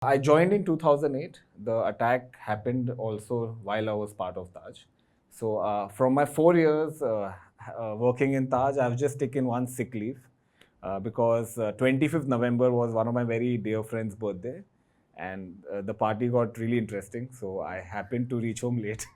I joined in 2008. The attack happened also while I was part of Taj. So from my 4 years working in Taj, I've just taken one sick leave because 25th November was one of my very dear friend's birthday, and the party got really interesting. So I happened to reach home late.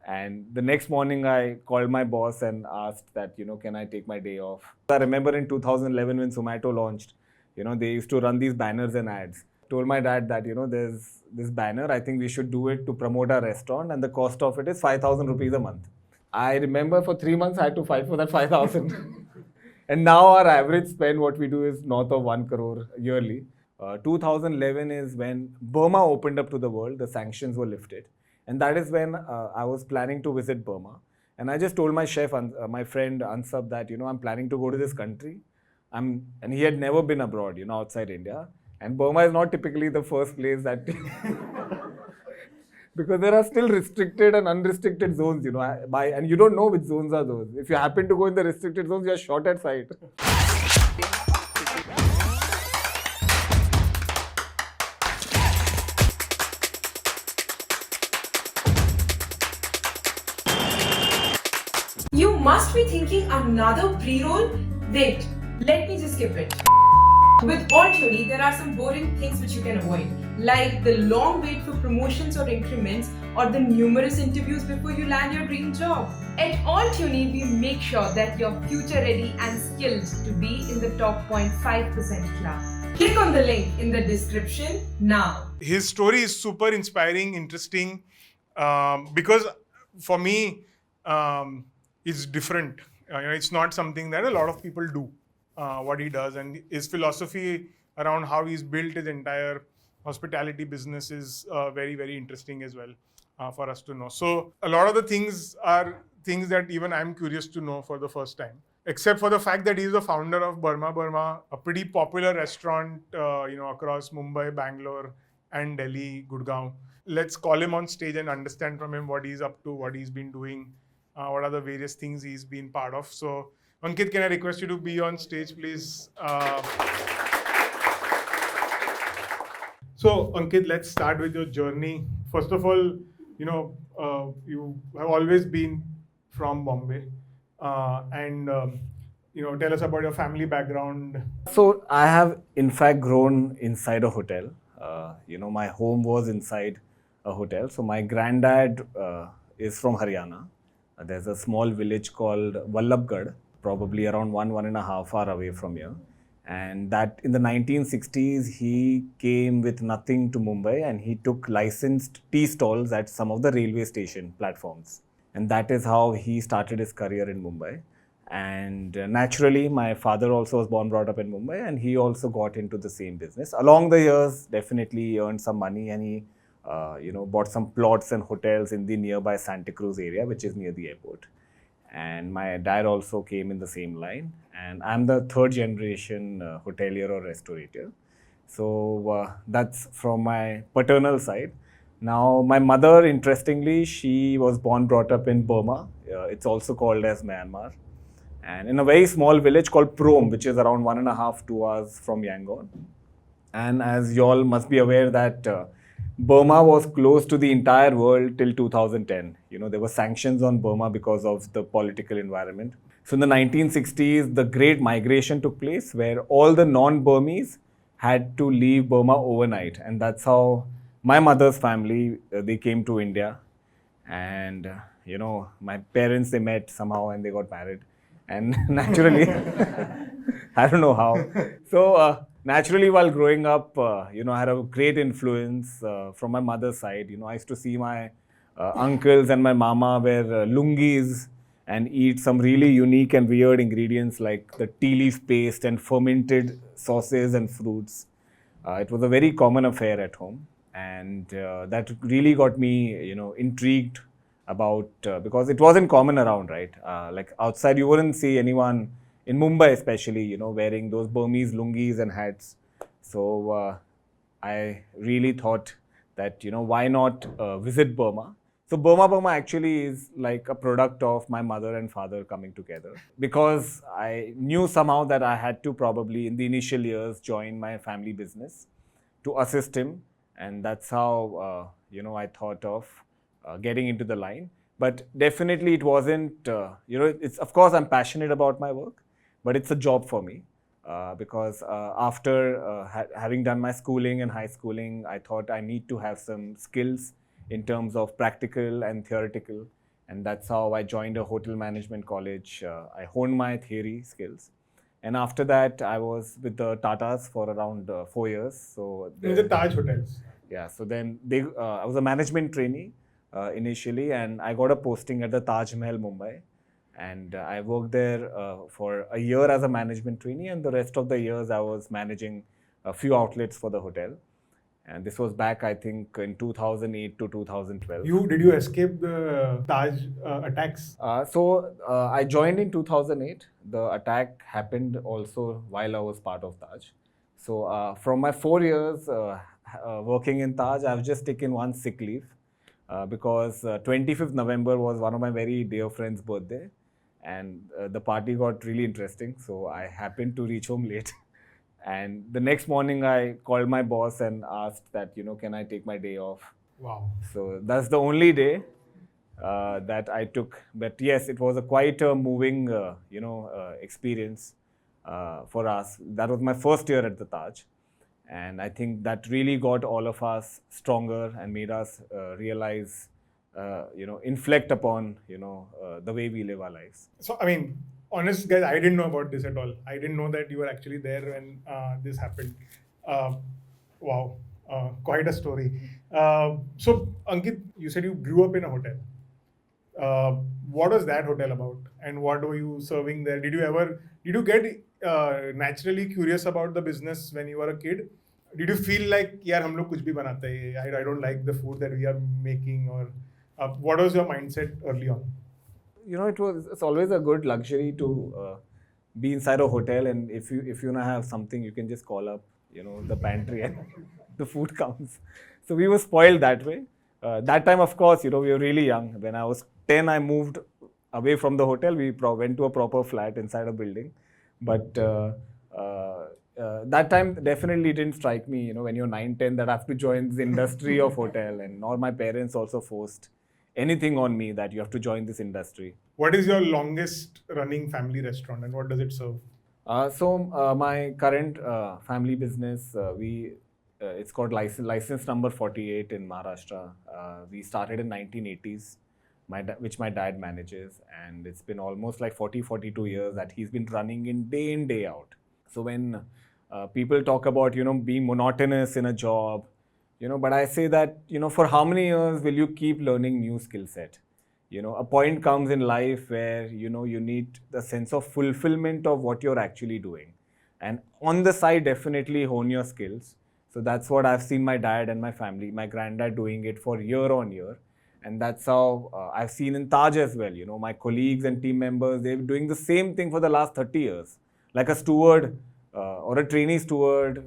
And the next morning, I called my boss and asked that, can I take my day off? I remember in 2011 when Zomato launched, they used to run these banners and ads. Told my dad that, there's this banner, I think we should do it to promote our restaurant, and the cost of it is 5,000 rupees a month. I remember for 3 months I had to fight for that 5,000. And now our average spend, what we do is north of 1 crore yearly. 2011 is when Burma opened up to the world, the sanctions were lifted. And that is when I was planning to visit Burma. And I just told my chef, my friend Ansab, that, I'm planning to go to this country. And he had never been abroad, outside India. And Burma is not typically the first place that because there are still restricted and unrestricted zones, and you don't know which zones are those. If you happen to go in the restricted zones, you are shot at sight. You must be thinking another pre-roll? Wait, let me just skip it. With all theory, there are some boring things which you can avoid, like the long wait for promotions or increments, or the numerous interviews before you land your dream job. At All Tuni, we make sure that you're future ready and skilled to be in the top 0.5% class. Click on the link in the description now. His story is super inspiring, interesting, because for me, it's different. It's not something that a lot of people do. What he does, and his philosophy around how he's built his entire hospitality business is very, very interesting as well for us to know. So a lot of the things are things that even I'm curious to know for the first time, except for the fact that he's the founder of Burma Burma, a pretty popular restaurant across Mumbai, Bangalore and Delhi, Gurgaon. Let's call him on stage and understand from him what he's up to, what he's been doing, what are the various things he's been part of. So Ankit, can I request you to be on stage, please? So, Ankit, let's start with your journey. First of all, you have always been from Bombay, and tell us about your family background. So I have in fact grown inside a hotel. My home was inside a hotel. So my granddad is from Haryana. There's a small village called Vallabhgarh, probably around 1.5 hours away from here. And that in the 1960s, he came with nothing to Mumbai and he took licensed tea stalls at some of the railway station platforms. And that is how he started his career in Mumbai. And naturally, my father also was born, brought up in Mumbai, and he also got into the same business. Along the years, definitely he earned some money and he bought some plots and hotels in the nearby Santa Cruz area, which is near the airport. And my dad also came in the same line. And I'm the third generation hotelier or restaurateur. So that's from my paternal side. Now, my mother, interestingly, she was born, brought up in Burma. It's also called as Myanmar. And in a very small village called Prom, which is around 1.5, 2 hours from Yangon. And as you all must be aware that Burma was closed to the entire world till 2010. There were sanctions on Burma because of the political environment. So in the 1960s, the Great Migration took place where all the non-Burmese had to leave Burma overnight. And that's how my mother's family, they came to India. And, my parents, they met somehow and they got married. And naturally, I don't know how. So naturally, while growing up, I had a great influence from my mother's side. I used to see my uncles and my mama wear lungis and eat some really unique and weird ingredients like the tea leaf paste and fermented sauces and fruits. It was a very common affair at home. And that really got me, intrigued about, because it wasn't common around, right? Like outside, you wouldn't see anyone, in Mumbai especially, wearing those Burmese lungis and hats. So I really thought that, why not visit Burma? So Burma Burma actually is like a product of my mother and father coming together, because I knew somehow that I had to probably in the initial years join my family business to assist him and that's how I thought of getting into the line. But definitely it wasn't. It's, of course, I'm passionate about my work, but it's a job for me. Because after having done my schooling and high schooling, I thought I need to have some skills in terms of practical and theoretical, and that's how I joined a hotel management college. I honed my theory skills, and after that, I was with the Tatas for around 4 years. So In the Taj hotels. yeah, so then I was a management trainee initially, and I got a posting at the Taj Mahal, Mumbai. And I worked there for a year as a management trainee, and the rest of the years I was managing a few outlets for the hotel. And this was back, I think, in 2008 to 2012. Did you escape the Taj attacks? I joined in 2008. The attack happened also while I was part of Taj. So from my 4 years working in Taj, I've just taken one sick leave because 25th November was one of my very dear friend's birthday, and the party got really interesting. So I happened to reach home late. And the next morning, I called my boss and asked that, can I take my day off? Wow. So that's the only day that I took. But yes, it was quite a moving, experience for us. That was my first year at the Taj. And I think that really got all of us stronger and made us realize, inflect upon, the way we live our lives. So, I mean, honest guys, I didn't know about this at all. I didn't know that you were actually there when this happened. Wow, quite a story. So, Ankit, you said you grew up in a hotel. What was that hotel about, and what were you serving there? Did you get naturally curious about the business when you were a kid? Did you feel like, yaar, hum log kuch bhi banate hain, I don't like the food that we are making, or what was your mindset early on? It's always a good luxury to be inside a hotel, and if you have something, you can just call up, the pantry, and the food comes. So we were spoiled that way. That time, of course, we were really young. When I was 10, I moved away from the hotel. We went to a proper flat inside a building. But that time definitely didn't strike me, when you're 9, 10, that I have to join the industry of hotel, and nor my parents also forced anything on me that you have to join this industry. What is your longest running family restaurant, and what does it serve? My current family business, it's called license number 48 in Maharashtra. We started in 1980s, which my dad manages, and it's been almost like 42 years that he's been running in day out. So when people talk about, being monotonous in a job, but I say that, for how many years will you keep learning new skill set? A point comes in life where, you need the sense of fulfillment of what you're actually doing. And on the side, definitely hone your skills. So that's what I've seen my dad and my family, my granddad doing it for year on year. And that's how I've seen in Taj as well. My colleagues and team members, they're doing the same thing for the last 30 years. Like a steward or a trainee steward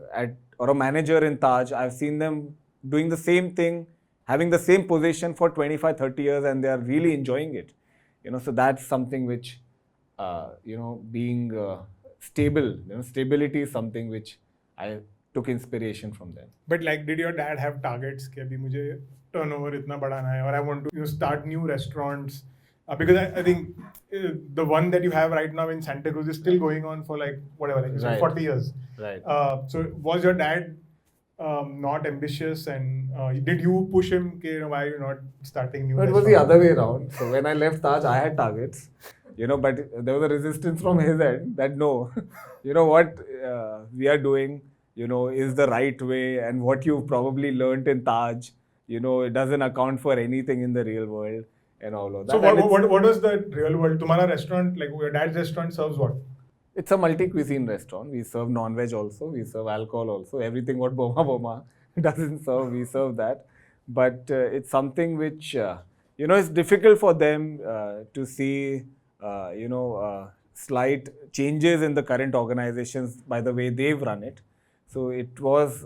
or a manager in Taj, I've seen them doing the same thing, having the same position for 25, 30 years, and they are really enjoying it. So that's something which, being stable, stability is something which I took inspiration from them. But did your dad have targets? कि अभी मुझे turnover इतना बढ़ाना है, or I want to start new restaurants? Because I think the one that you have right now in Santa Cruz is still going on for Right. 40 years. Right. So was your dad not ambitious, and did you push him? Why are you not starting new? No, it was the other way around. So when I left Taj, I had targets, but there was a resistance from his end that no, what we are doing, is the right way, and what you probably learnt in Taj, it doesn't account for anything in the real world and all of that. So what was the real world? Tumhara restaurant, your dad's restaurant serves what? It's a multi-cuisine restaurant. We serve non-veg also. We serve alcohol also. Everything what Burma Burma doesn't serve, we serve that. But it's something which, it's difficult for them to see, slight changes in the current organizations by the way they've run it. So it was,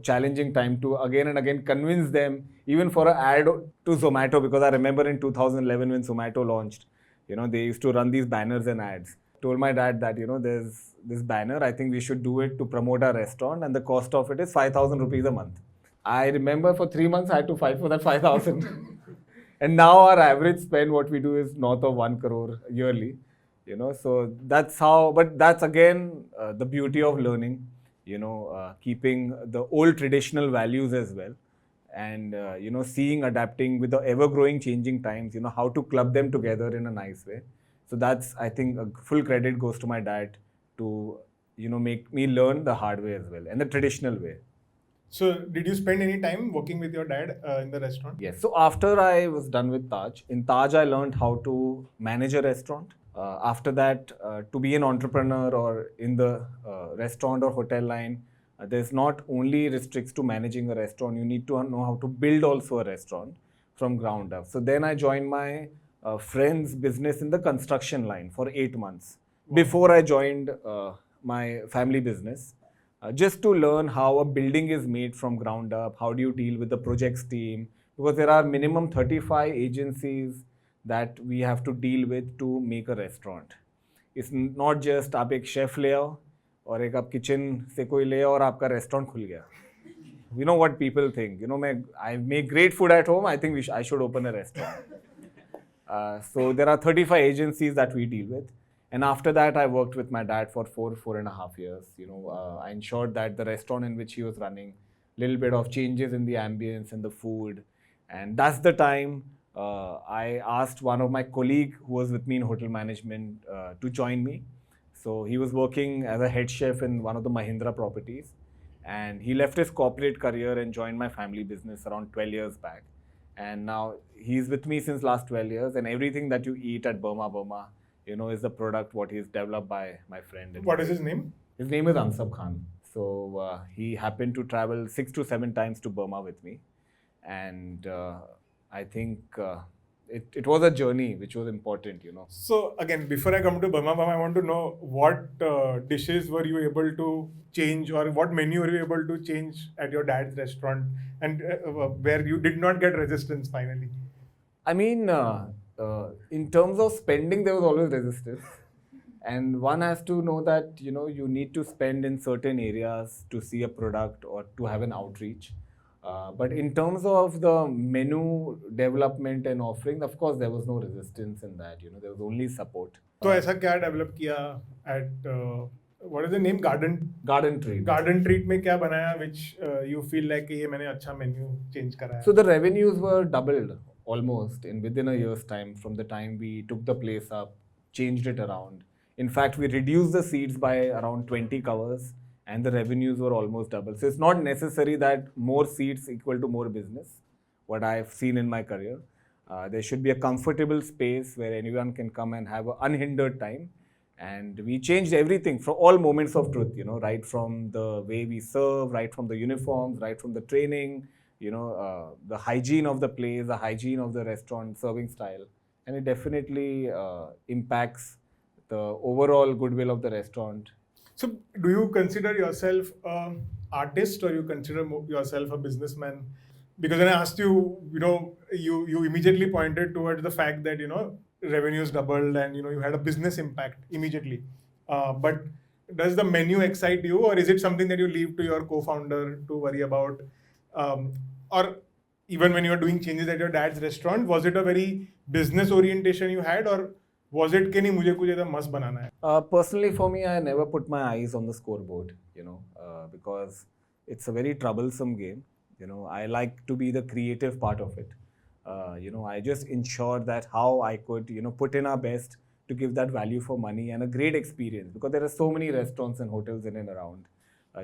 challenging time to again and again convince them, even for an ad to Zomato, because I remember in 2011 when Zomato launched, they used to run these banners and ads. Told my dad that, there's this banner, I think we should do it to promote our restaurant, and the cost of it is 5,000 rupees a month. I remember for 3 months I had to fight for that 5,000. And now our average spend, what we do is north of 1 crore yearly. So that's how, but that's again the beauty of learning, keeping the old traditional values as well. And, seeing, adapting with the ever growing changing times, how to club them together in a nice way. So that's, I think, a full credit goes to my dad to, make me learn the hard way as well and the traditional way. So, did you spend any time working with your dad in the restaurant? Yes. So after I was done with Taj, in Taj I learned how to manage a restaurant. After that, to be an entrepreneur or in the restaurant or hotel line, there's not only restricts to managing a restaurant. You need to know how to build also a restaurant from ground up. So then I joined my friend's business in the construction line for 8 months before I joined my family business. Just to learn how a building is made from ground up, how do you deal with the projects team, because there are minimum 35 agencies that we have to deal with to make a restaurant. It's not just आप एक chef ले आओ और एक आप kitchen से कोई ले आओ और आपका restaurant खुल गया. You know what people think. I make great food at home. I think I should open a restaurant. So there are 35 agencies that we deal with. And after that, I worked with my dad for 4.5 years. I ensured that the restaurant in which he was running, little bit of changes in the ambience and the food. And that's the time I asked one of my colleague who was with me in hotel management to join me. So he was working as a head chef in one of the Mahindra properties. And he left his corporate career and joined my family business around 12 years back. And now he's with me since last 12 years. And everything that you eat at Burma Burma, is the product what he's developed by my friend. What is his name? His name is Ansab Khan. So he happened to travel 6 to 7 times to Burma with me. And I think it was a journey which was important, So again, before I come to Burma Burma, I want to know what dishes were you able to change or what menu were you able to change at your dad's restaurant and where you did not get resistance finally? I mean, in terms of spending, there was always resistance. And one has to know that, you need to spend in certain areas to see a product or to have an outreach. But in terms of the menu development and offering, of course, there was no resistance in that. There was only support. So, ऐसा क्या develop किया at what is the name? Garden Treat. Garden Treat में क्या बनाया which you feel like ये मैंने अच्छा menu change करा है? So the revenues were doubled almost within a year's time from the time we took the place up, changed it around. In fact, we reduced the seats by around 20 covers and the revenues were almost double. So it's not necessary that more seats equal to more business, what I've seen in my career. There should be a comfortable space where anyone can come and have an unhindered time. And we changed everything from all moments of truth, right from the way we serve, right from the uniforms, right from the training, the hygiene of the place, the hygiene of the restaurant, serving style. And it definitely impacts the overall goodwill of the restaurant. So, do you consider yourself an artist or you consider yourself a businessman? Because when I asked you, you immediately pointed towards the fact that, revenues doubled and, you had a business impact immediately. But does the menu excite you or is it something that you leave to your co-founder to worry about? Or even when you were doing changes at your dad's restaurant, was it a very business orientation you had or was it कि नहीं मुझे कुछ ऐसा मस्त बनाना है? Personally, for me, I never put my eyes on the scoreboard, because it's a very troublesome game. I like to be the creative part of it. I just ensure that how I could, put in our best to give that value for money and a great experience because there are so many restaurants and hotels in and around.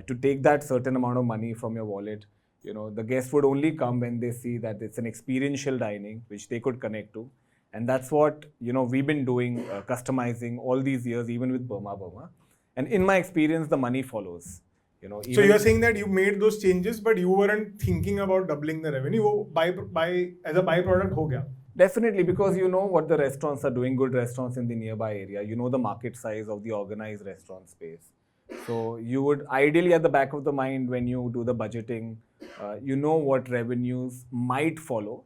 To take that certain amount of money from your wallet, the guests would only come when they see that it's an experiential dining which they could connect to. And that's what, we've been doing, customizing all these years, even with Burma Burma. And in my experience, the money follows. So you're saying that you made those changes, but you weren't thinking about doubling the revenue. By as a byproduct, ho gaya. Definitely, because you know what the restaurants are doing, good restaurants in the nearby area. You know the market size of the organized restaurant space. So you would ideally at the back of the mind when you do the budgeting, what revenues might follow.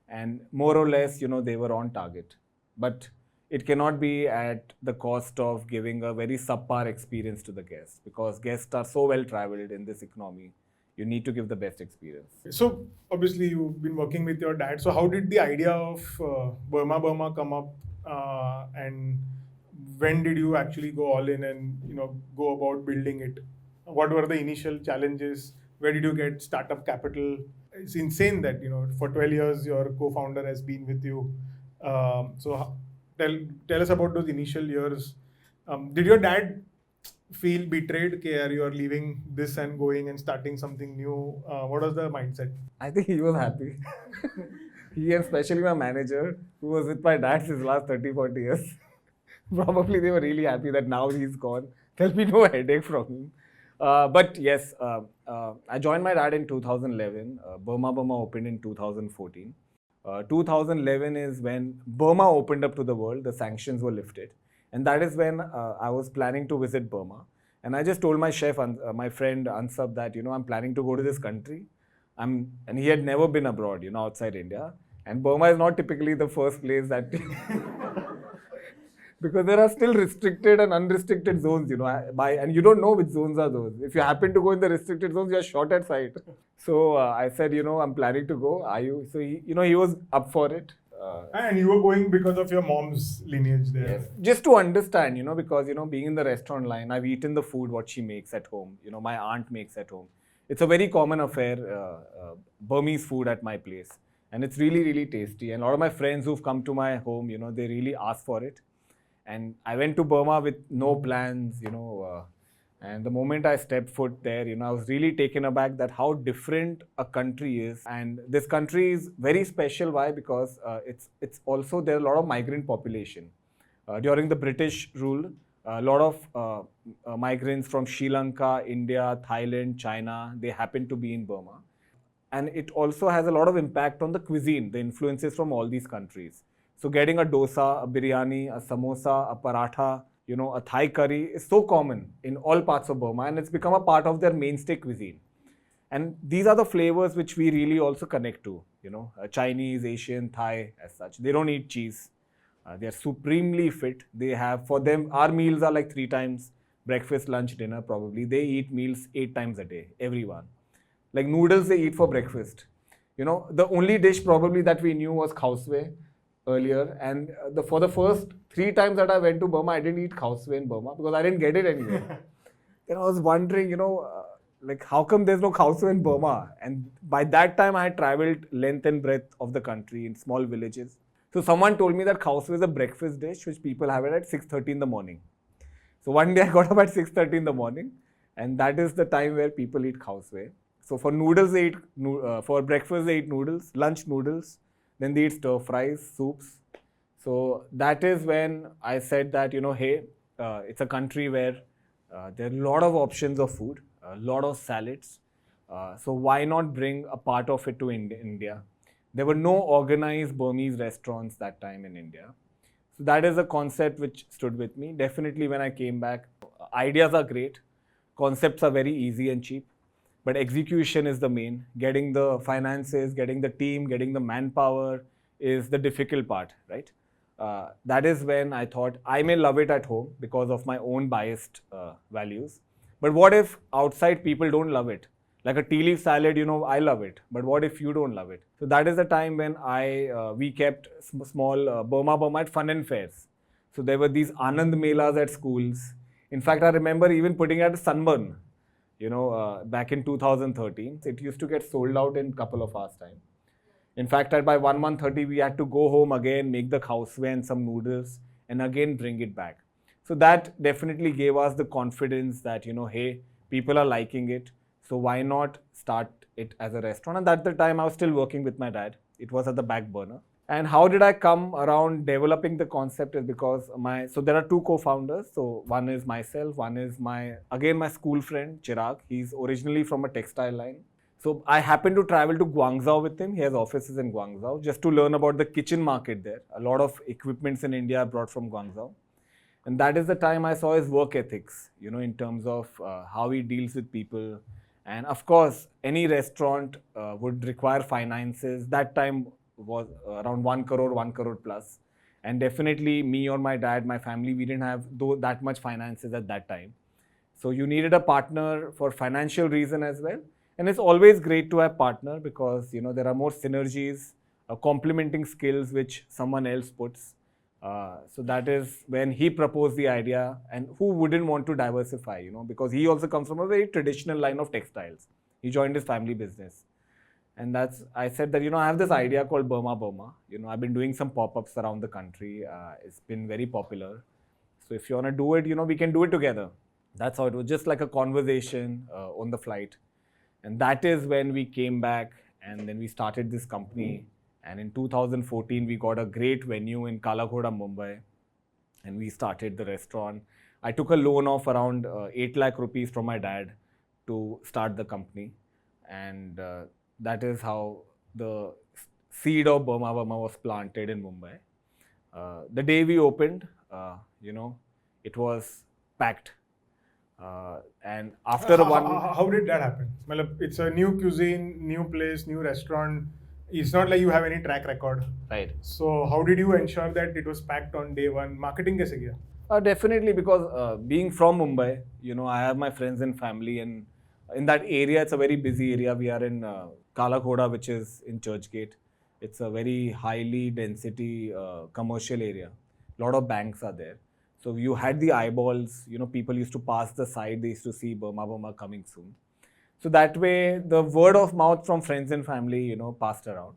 And more or less, they were on target. But it cannot be at the cost of giving a very subpar experience to the guests because guests are so well traveled in this economy. You need to give the best experience. So obviously you've been working with your dad. So how did the idea of Burma Burma come up, and when did you actually go all in and go about building it? What were the initial challenges? Where did you get startup capital? It's insane that for 12 years your co-founder has been with you. Tell us about those initial years. Did your dad feel betrayed? Okay, you are leaving this and going and starting something new. What was the mindset? I think he was happy. He and especially my manager, who was with my dad since last 30, 40 years. Probably they were really happy that now he's gone. There'll be no headache from him. But yes, I joined my dad in 2011. Burma Burma opened in 2014. 2011 is when Burma opened up to the world. The sanctions were lifted. And that is when I was planning to visit Burma. And I just told my chef, my friend Ansab, that, I'm planning to go to this country. And he had never been abroad, outside India. And Burma is not typically the first place that... because there are still restricted and unrestricted zones, and you don't know which zones are those. If you happen to go in the restricted zones, you are shot at sight. So I said, I'm planning to go. Are you? So he was up for it. And you were going because of your mom's lineage there. Yes. Just to understand, because, being in the restaurant line, I've eaten the food, what she makes at home. My aunt makes at home. It's a very common affair, Burmese food at my place. And it's really, really tasty. And a lot of my friends who've come to my home, they really ask for it. And I went to Burma with no plans, and the moment I stepped foot there, I was really taken aback that how different a country is. And this country is very special. Why? Because it's also, there are a lot of migrant population. During the British rule, a lot of migrants from Sri Lanka, India, Thailand, China, they happen to be in Burma. And it also has a lot of impact on the cuisine, the influences from all these countries. So getting a dosa, a biryani, a samosa, a paratha, a Thai curry is so common in all parts of Burma, and it's become a part of their mainstay cuisine. And these are the flavors which we really also connect to, Chinese, Asian, Thai as such. They don't eat cheese. They are supremely fit. They have, for them, our meals are like 3 times, breakfast, lunch, dinner probably. They eat meals 8 times a day, everyone. Like noodles they eat for breakfast. The only dish probably that we knew was khao earlier, and for the first 3 times that I went to Burma, I didn't eat khao in Burma because I didn't get it anywhere. Then I was wondering, like how come there's no khao in Burma? And by that time I had traveled length and breadth of the country in small villages. So someone told me that khao is a breakfast dish which people have it at 6:30 in the morning. So one day I got up at 6:30 in the morning, and that is the time where people eat khao. So for noodles they eat, for breakfast they eat noodles, lunch noodles. Then they eat stir fries, soups. So that is when I said that, hey, it's a country where there are a lot of options of food, a lot of salads. So why not bring a part of it to India? There were no organized Burmese restaurants that time in India. So that is a concept which stood with me. Definitely when I came back, ideas are great. Concepts are very easy and cheap. But execution is the main. Getting the finances, getting the team, getting the manpower is the difficult part, right? That is when I thought I may love it at home because of my own biased values. But what if outside people don't love it? Like a tea leaf salad, I love it. But what if you don't love it? So that is the time when we kept small Burma Burma at fun and fairs. So there were these Anand Melas at schools. In fact, I remember even putting at a sunburn. Back in 2013, it used to get sold out in a couple of hours time. In fact, by 1:30, we had to go home again, make the khao and some noodles, and again bring it back. So that definitely gave us the confidence that, hey, people are liking it. So why not start it as a restaurant? And at the time, I was still working with my dad. It was at the back burner. And how did I come around developing the concept is because so there are 2 co-founders. So one is myself, one is my school friend, Chirag. He's originally from a textile line. So I happened to travel to Guangzhou with him. He has offices in Guangzhou just to learn about the kitchen market there. A lot of equipments in India are brought from Guangzhou. And that is the time I saw his work ethics, in terms of how he deals with people. And of course, any restaurant would require finances. That time was around 1 crore plus. And definitely me or my dad, my family, we didn't have that much finances at that time. So you needed a partner for financial reason as well. And it's always great to have partner because there are more synergies, complementing skills which someone else puts. So that is when he proposed the idea, and who wouldn't want to diversify, because he also comes from a very traditional line of textiles. He joined his family business. And I said that, I have this idea called Burma Burma. I've been doing some pop-ups around the country. It's been very popular. So if you want to do it, we can do it together. That's how it was, just like a conversation on the flight. And that is when we came back and then we started this company. And in 2014, we got a great venue in Kalakhoda, Mumbai. And we started the restaurant. I took a loan of around 8 lakh rupees from my dad to start the company. And that is how the seed of Burma Burma was planted in Mumbai. The day we opened, it was packed. And after how did that happen? It's a new cuisine, new place, new restaurant. It's not like you have any track record. Right. So how did you ensure that it was packed on day one? Marketing kaise kiya? Definitely, because being from Mumbai, I have my friends and family, and in that area, it's a very busy area. We are in Kalakhoda, which is in Churchgate. It's a very highly density commercial area. A lot of banks are there. So you had the eyeballs, people used to pass the side, they used to see Burma Burma coming soon. So that way, the word of mouth from friends and family, passed around.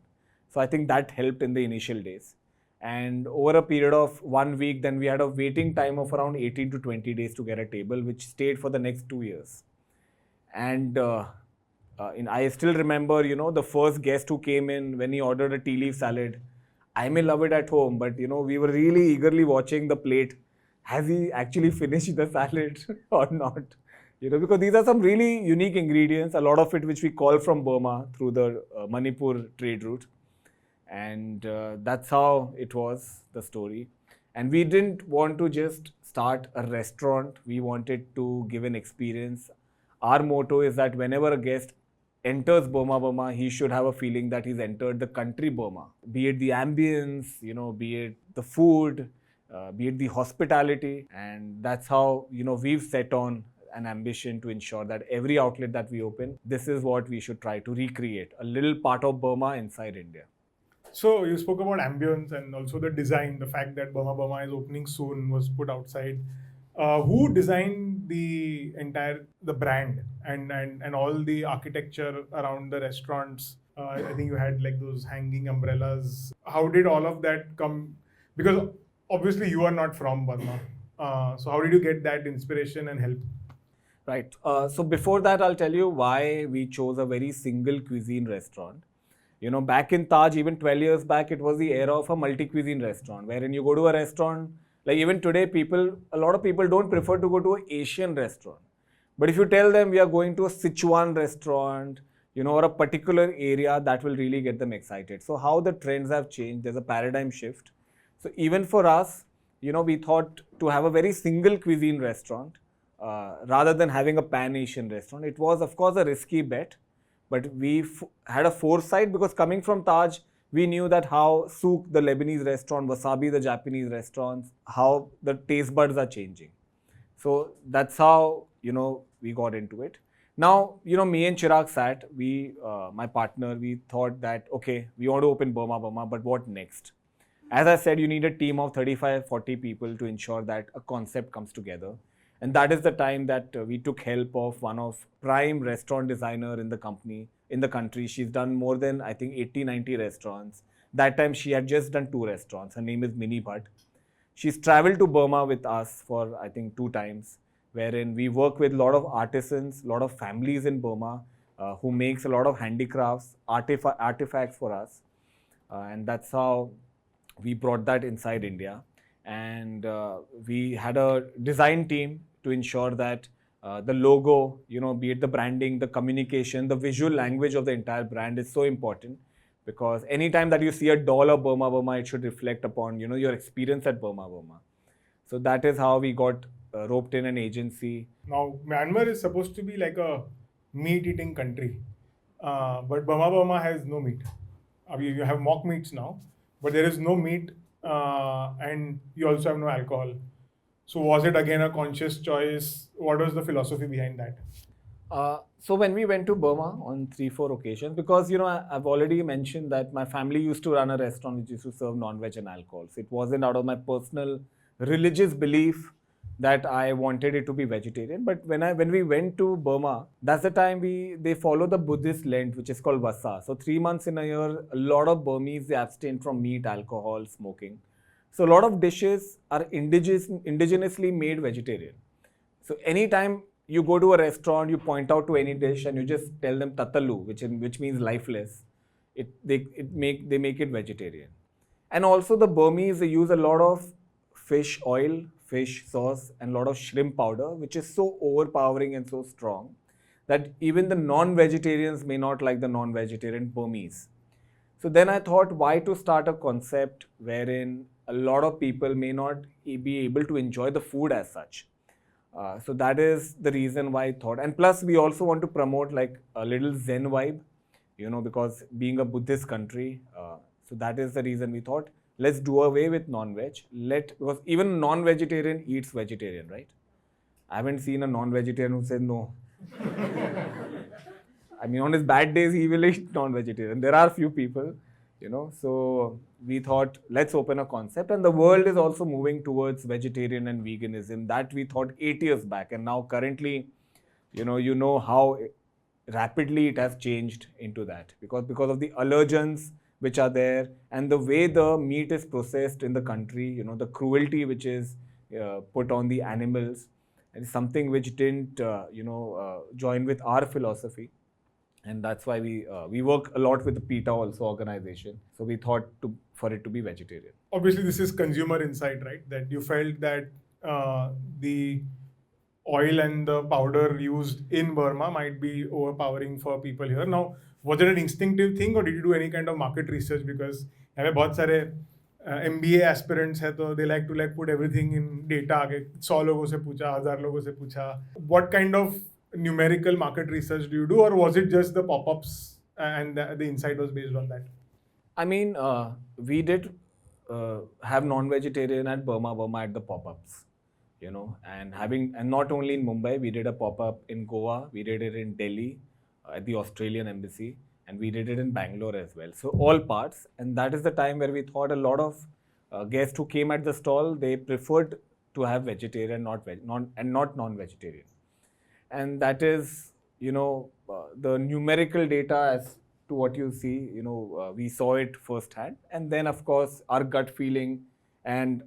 So I think that helped in the initial days. And over a period of 1 week, then we had a waiting time of around 18 to 20 days to get a table, which stayed for the next 2 years. And I still remember, the first guest who came in when he ordered a tea leaf salad. I may love it at home, but, we were really eagerly watching the plate. Has he actually finished the salad or not? Because these are some really unique ingredients, a lot of it which we call from Burma through the Manipur trade route. And that's how it was, the story. And we didn't want to just start a restaurant. We wanted to give an experience. Our motto is that whenever a guest enters Burma Burma, he should have a feeling that he's entered the country Burma. Be it the ambience, be it the food, be it the hospitality. And that's how, we've set on an ambition to ensure that every outlet that we open, this is what we should try to recreate, a little part of Burma inside India. So you spoke about ambience and also the design, the fact that Burma Burma is opening soon was put outside. Who designed the brand and all the architecture around the restaurants? I think you had like those hanging umbrellas. How did all of that come? Because obviously you are not from Burma. So how did you get that inspiration and help? Right. So before that, I'll tell you why we chose a very single cuisine restaurant. Back in Taj, even 12 years back, it was the era of a multi-cuisine restaurant, wherein you go to a restaurant, like even today, a lot of people don't prefer to go to an Asian restaurant. But if you tell them we are going to a Sichuan restaurant, or a particular area, that will really get them excited. So how the trends have changed, there's a paradigm shift. So even for us, we thought to have a very single cuisine restaurant, rather than having a pan-Asian restaurant. It was, of course, a risky bet, but we had a foresight because coming from Taj, we knew that how Souk, the Lebanese restaurant, Wasabi, the Japanese restaurants, how the taste buds are changing. So that's how, we got into it. Now, me and Chirag sat, my partner, we thought that, okay, we want to open Burma Burma, but what next? As I said, you need a team of 35, 40 people to ensure that a concept comes together. And that is the time that we took help of one of prime restaurant designer in the country. She's done more than, I think, 80, 90 restaurants. That time she had just done 2 restaurants. Her name is Mini Bhatt. She's traveled to Burma with us for, I think, 2 times, wherein we work with a lot of artisans, a lot of families in Burma who makes a lot of handicrafts, artifacts for us. And that's how we brought that inside India. And we had a design team to ensure that the logo, be it the branding, the communication, the visual language of the entire brand is so important, because anytime that you see a doll of Burma Burma, it should reflect upon, your experience at Burma Burma. So that is how we got roped in an agency. Now, Myanmar is supposed to be like a meat-eating country, but Burma Burma has no meat. You have mock meats now, but there is no meat, and you also have no alcohol. So was it again a conscious choice? What was the philosophy behind that? So when we went to Burma on 3-4 occasions, because I've already mentioned that my family used to run a restaurant which used to serve non-veg and alcohol. So it wasn't out of my personal religious belief that I wanted it to be vegetarian. But when we went to Burma, that's the time they follow the Buddhist Lent, which is called Vasa. So 3 months in a year, a lot of Burmese they abstain from meat, alcohol, smoking. So a lot of dishes are indigenously made vegetarian. So anytime you go to a restaurant, you point out to any dish and you just tell them tatalu, which means lifeless. They make it vegetarian. And also the Burmese they use a lot of fish oil, fish sauce, and a lot of shrimp powder, which is so overpowering and so strong that even the non-vegetarians may not like the non-vegetarian Burmese. So then I thought, why to start a concept wherein a lot of people may not be able to enjoy the food as such. So that is the reason why I thought. And plus, we also want to promote like a little Zen vibe, because being a Buddhist country, so that is the reason we thought, let's do away with non-veg. Because even non-vegetarian eats vegetarian, right? I haven't seen a non-vegetarian who said no. I mean, on his bad days, he will eat non-vegetarian. There are few people, so we thought, let's open a concept. And the world is also moving towards vegetarian and veganism. That we thought 8 years back. And now currently, you know how rapidly it has changed into that. Because of the allergens which are there and the way the meat is processed in the country, the cruelty which is put on the animals. And it's something which didn't, join with our philosophy. And that's why we work a lot with the PETA also organization. So we thought for it to be vegetarian. Obviously, this is consumer insight, right? That you felt that the oil and the powder used in Burma might be overpowering for people here. Now, was it an instinctive thing or did you do any kind of market research? Because यहाँ पे बहुत सारे MBA aspirants हैं तो they like to put everything in data. आगे 100 लोगों से पूछा, 1000 लोगों से पूछा. What kind of numerical market research do you do, or was it just the pop-ups and the insight was based on that? I mean, we did have non-vegetarian at Burma at the pop-ups, and not only in Mumbai, we did a pop-up in Goa, we did it in Delhi at the Australian embassy, and we did it in Bangalore as well. So all parts, and that is the time where we thought a lot of guests who came at the stall, they preferred to have vegetarian, not non-vegetarian. And that is, the numerical data as to what you see, we saw it firsthand. And then, of course, our gut feeling and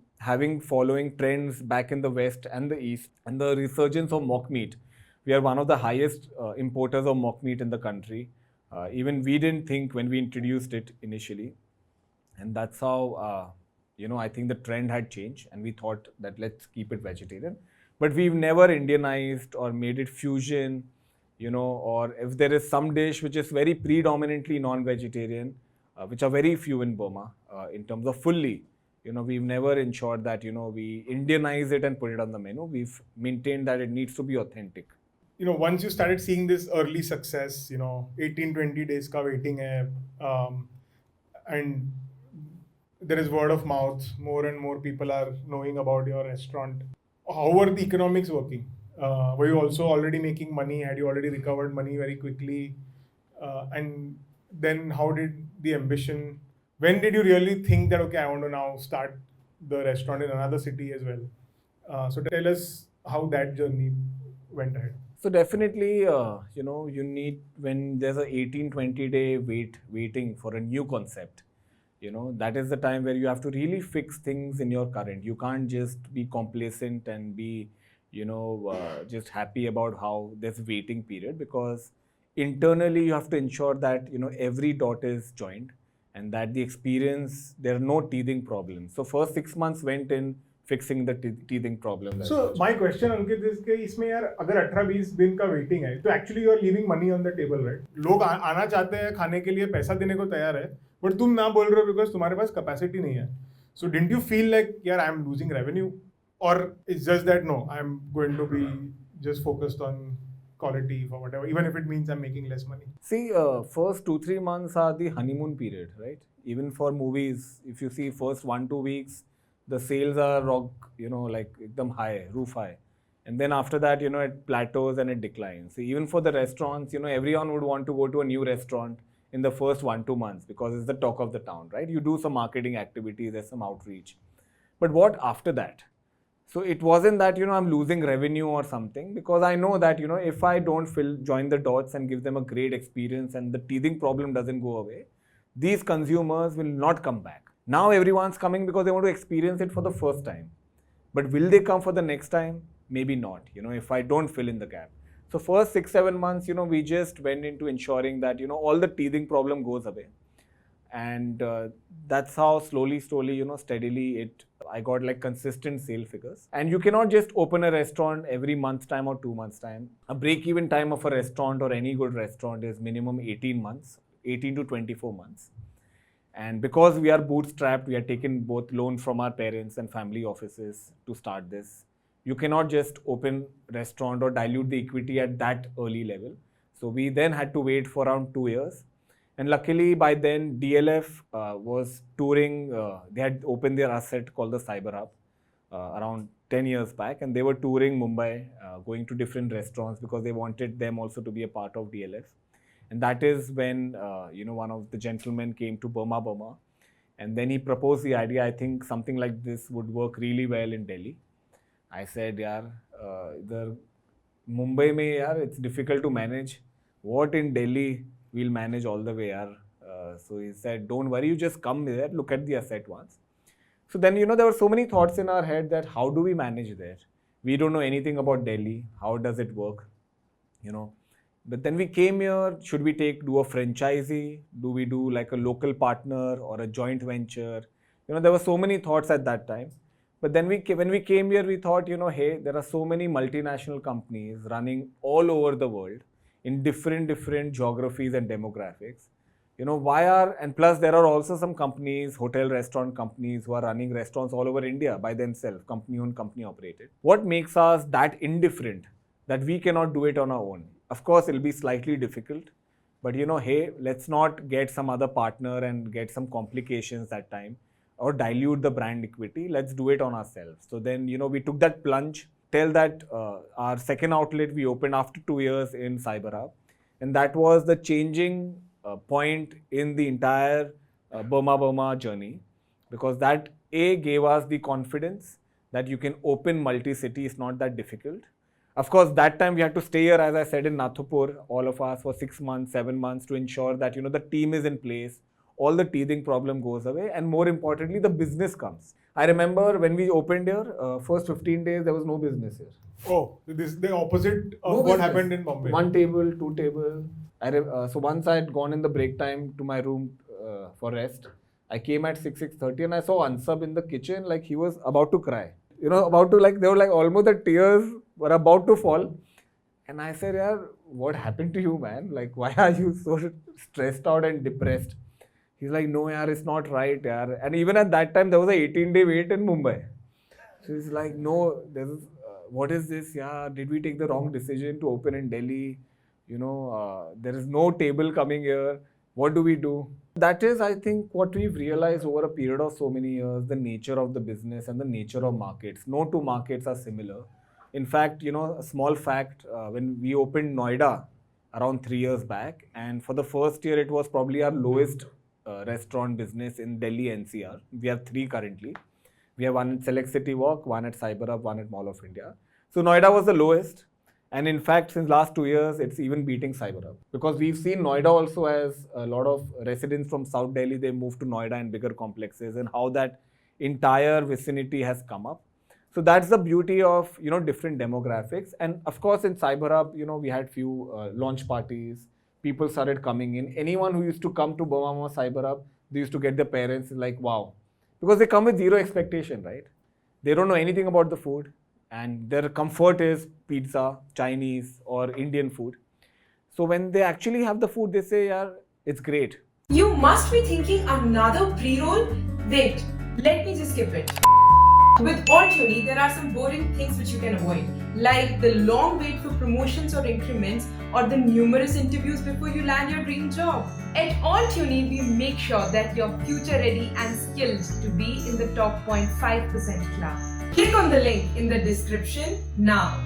following trends back in the West and the East and the resurgence of mock meat. We are one of the highest importers of mock meat in the country. Even we didn't think when we introduced it initially. And that's how, I think the trend had changed and we thought that let's keep it vegetarian. But we've never Indianized or made it fusion, or if there is some dish which is very predominantly non-vegetarian, which are very few in Burma, in terms of fully, we've never ensured that, we Indianize it and put it on the menu. We've maintained that it needs to be authentic. Once you started seeing this early success, 18-20 days ka waiting hai, and there is word of mouth, more and more people are knowing about your restaurant. How were the economics working? Were you also already making money? Had you already recovered money very quickly? And then how did the ambition, when did you really think that, okay, I want to now start the restaurant in another city as well? So tell us how that journey went ahead. So definitely, you need, when there's a 18-20 day waiting for a new concept, that is the time where you have to really fix things in your current. You can't just be complacent and be, just happy about how there's waiting period, because internally you have to ensure that, every dot is joined and that the experience, there are no teething problems. So first 6 months went in fixing the teething problem. So my question, Ankit, is कि इसमें यार अगर 18-20 दिन का waiting है, तो actually you are leaving money on the table, right? लोग आना चाहते हैं, खाने के लिए पैसा देने को तैयार है, but तुम ना बोल रहे हो because तुम्हारे पास capacity नहीं है. So didn't you feel like, यार, I'm losing revenue, or it's just that no, I'm going to be just focused on quality for whatever, even if it means I'm making less money? See, first 2-3 months are the honeymoon period, right? Even for movies, if you see first 1-2 weeks, the sales are rock, like ekdam high, roof high. And then after that, it plateaus and it declines. So even for the restaurants, everyone would want to go to a new restaurant in the first 1-2 months because it's the talk of the town, right? You do some marketing activities, there's some outreach. But what after that? So it wasn't that, I'm losing revenue or something, because I know that, if I don't join the dots and give them a great experience and the teething problem doesn't go away, these consumers will not come back. Now everyone's coming because they want to experience it for the first time. But will they come for the next time? Maybe not, if I don't fill in the gap. So first 6-7 months, we just went into ensuring that, all the teething problem goes away. And that's how slowly, steadily I got like consistent sale figures. And you cannot just open a restaurant every month's time or 2 months' time. A break-even time of a restaurant or any good restaurant is minimum 18 months, 18 to 24 months. And because we are bootstrapped, we are taken both loans from our parents and family offices to start this. You cannot just open restaurant or dilute the equity at that early level. So we then had to wait for around 2 years. And luckily by then DLF was touring, they had opened their asset called the Cyber Hub around 10 years back, and they were touring Mumbai, going to different restaurants because they wanted them also to be a part of DLF. And that is when, one of the gentlemen came to Burma Burma, and then he proposed the idea, I think something like this would work really well in Delhi. I said, the Mumbai mein, it's difficult to manage. What in Delhi, we'll manage all the way. So he said, don't worry, you just come there, look at the asset once. So then, there were so many thoughts in our head that how do we manage there? We don't know anything about Delhi. How does it work? But then we came here, should we do a franchisee? Do we do like a local partner or a joint venture? There were so many thoughts at that time. But then when we came here, we thought, hey, there are so many multinational companies running all over the world in different geographies and demographics. And plus there are also some companies, hotel restaurant companies who are running restaurants all over India by themselves, company owned, company operated. What makes us that indifferent that we cannot do it on our own? Of course, it'll be slightly difficult, but hey, let's not get some other partner and get some complications that time or dilute the brand equity. Let's do it on ourselves. So then, we took that plunge. Tell that our second outlet we opened after 2 years in Cyber Hub, and that was the changing point in the entire Burma Burma journey, because that gave us the confidence that you can open multi-city. It's not that difficult. Of course, that time we had to stay here, as I said, in Nathupur, all of us, for 6 months, 7 months, to ensure that the team is in place, all the teething problem goes away, and more importantly, the business comes. I remember when we opened here, first 15 days, there was no business here. Oh, this is the opposite of what business. happened in Bombay. 1 table, 2 table. So once I had gone in the break time to my room for rest, I came at 6:30 and I saw Ansab in the kitchen, like he was about to cry. About to, like, they were like almost the tears were about to fall. And I said, yaar, what happened to you, man? Like, why are you so stressed out and depressed? He's like, no, yaar, it's not right, yaar. And even at that time, there was a 18-day wait in Mumbai. So he's like, no, what is this? Yeah, did we take the wrong decision to open in Delhi? There is no table coming here. What do we do? That is, I think, what we've realized over a period of so many years, the nature of the business and the nature of markets. No two markets are similar. In fact, a small fact, when we opened Noida around 3 years back, and for the first year, it was probably our lowest restaurant business in Delhi NCR. We have 3 currently. We have one at Select City Walk, one at Cyber Hub, one at Mall of India. So Noida was the lowest. And in fact, since last 2 years, it's even beating Cyber Hub. Because we've seen Noida also as a lot of residents from South Delhi, they move to Noida and bigger complexes, and how that entire vicinity has come up. So that's the beauty of, different demographics. And of course, in Cyber Hub, we had few launch parties. People started coming in. Anyone who used to come to Burma Burma Cyber Hub, they used to get their parents like, wow. Because they come with zero expectation, right? They don't know anything about the food. And their comfort is pizza, Chinese or Indian food. So when they actually have the food, they say, yeah, it's great. You must be thinking another pre-roll? Wait, let me just skip it. With All Theory, there are some boring things which you can avoid, like the long wait for promotions or increments, or the numerous interviews before you land your dream job. At All Theory, we make sure that you're future ready and skilled to be in the top 0.5% class. Click on the link in the description now.